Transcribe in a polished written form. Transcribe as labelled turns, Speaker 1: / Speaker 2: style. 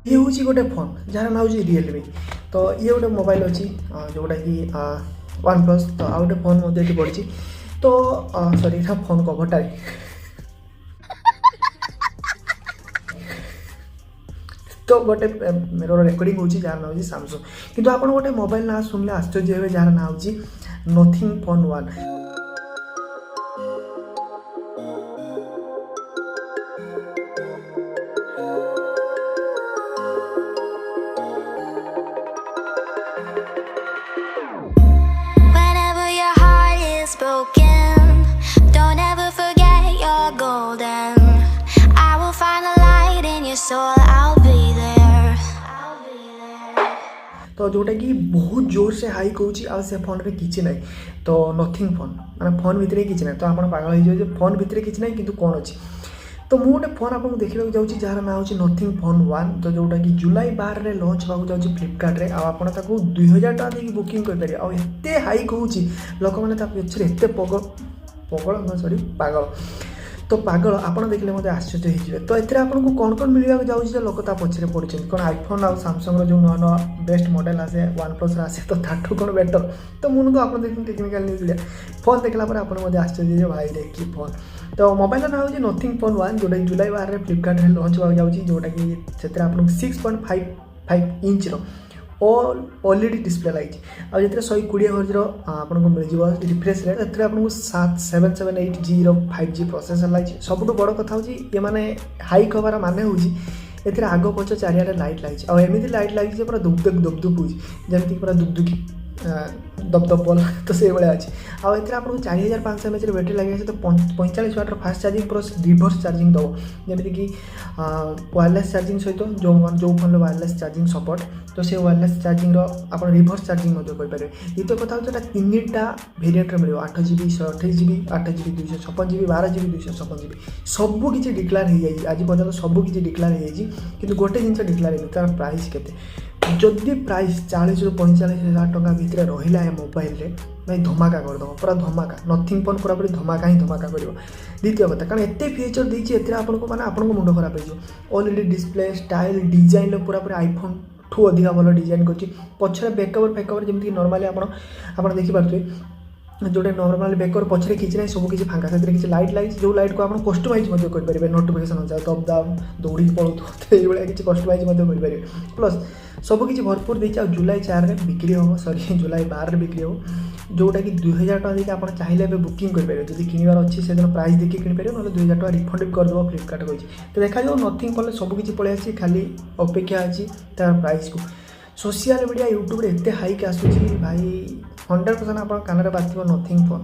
Speaker 1: ये हूँ गोटे फोन जार ना हूँ रियलमी। तो ये गोटे मोबाइल अच्छी जोटा कि वन प्लस। तो आउ गोटे फोन ये पड़ी। तो सॉरी फोन कभरटा तो गोटे मेरे रेकर्डिंग होची जार ना हूँ सैमसंग। किंतु आप गोटे मोबाइल ना शुणिले आश्चर्य हे जार ना हूँ nothing phone 1।
Speaker 2: Whenever your heart is broken, don't ever forget you're golden. I will find the light in your soul, I'll be there.
Speaker 1: तो जोटा कि बहुत जोर से हाई कहूँ से फोन रे किसी ना। तो नथिंग फोन माने फोन भितर किसी ना। तो आप पागल हो फोन भितर किसी ना किंतु कौन अच्छी। तो मुझे गोटे फोन आपको देखा जाऊँगी जार ना हूँ नथिंग फोन 1। तो जोटा कि जुलाई 12 में लंच होगा जाऊँगी फ्लिपकार्ट रे। आपड़ 2000 टका देकी बुकिंग करेंगे। आते हाई कहूँ लोक मैंने पीछे एत पगल पगल सॉरी पागल। तो पागल आप देखने मत आश्चर्य हो। तो ये आपको कौन कौन मिलवा जाऊँगी लोक पछरे पड़े कौन आईफोन आ सामसंग जो नुआ नुआ बेस्ट मॉडल आसे वन प्लस आसे। तो ताठू कौन बेटर। तो मुझे तो आप देखते टेक्निकल न्यूज फोन देखला आप आश्चर्य भाई रे कि फोन। तो मोबाइल ना हूँ नथिंग फोन 1 जोटा जुलाई 12 में फ्लिपकार्ट में लंच होगा जाऊँगी जोटा कि से आपको 6.55 इंच ओएलईडी डिस्प्ले लगी। आज 120 हर्ज आपको मिल रिफ्रेश रेट। आपको 7778G 5G प्रोसेसर लगी। सबुठ बड़ कथा हूँ ये मैंने हाई खबर माने हूँ ए आग पछ चारिड़े लाइट लगी। आमती लाइट लगी पूरा दुबदुक दुबदुक हो जमीक पूरा दुबदुकी दबदब बल। तो से भाया अच्छी आते आपको 4500 mAh बैटेरी लगे। तो 45 water fast charging plus reverse charging दब जमीक कि वायरलेस चार्जिंग सहित जो फोन वायरलेस चार्जिंग सपोर्ट। तो से वायरलेस चार्जिंग आप रिवर्स चार्जिंग करेंगे। द्वितीय कथा हूँ 3टा भेरिएंट मिले 8GB 128GB 8GB 256GB 12GB 256GB सबकि declare हो जाए। आज पर्यटन सबकि डिक्लेयर हो जाए कि गोटे जिन डिक्लेयर हो तार प्राइस केते। जदि प्राइस 40 ରୁ 45,000 टका भितर रहा है मोबाइल रे भाई धमाका करदेव पूरा धमाका। नथिंग फोन पूरा पूरी धमाका ही धमाका कर। द्वितीय कथा कारण एत फीचर देती आपको मैंने आपको मुंड खराब हो ओएलईडी डिस्प्ले स्टाइल डिजाइन पूरा पूरी आईफोन ठू अधिक भल डिजाइन कर पछरे बैककवर फैकवर जमीक नॉर्मली आप देखिपे जोटे नॉर्मल बैकवर पछरे किसी ना सब किसी फांका से किसी लाइट लगी जो लाइट को आप कस्टमाइज करेंगे नोटिफिकेशन अनुसार दबदाब दौड़ी पड़ो तो ये किसी कस्टमाइज करेंगे। प्लस सबकि भरपूर देखिए जुलाई 4 में बिक्री हम सॉरी जुलाई 12 में बिक्री हम जोटा कि 2000 टका देखिए आप चाहिए बुकिंग करेंगे। जब किनबार अच्छी से दिन प्राइस देखिए किनीपर ना 2000 टका रिफंड भी करदेव फ्लिपकार्ट कही। तो देखा जाओ नथिंग फोन सबकि पलि आसी खाली अपेक्षा अच्छी तार प्राइस को। सोशल मीडिया यूट्यूब एत हाइक आसूँ भाई 100% आप कान बाजो नथिंग फोन।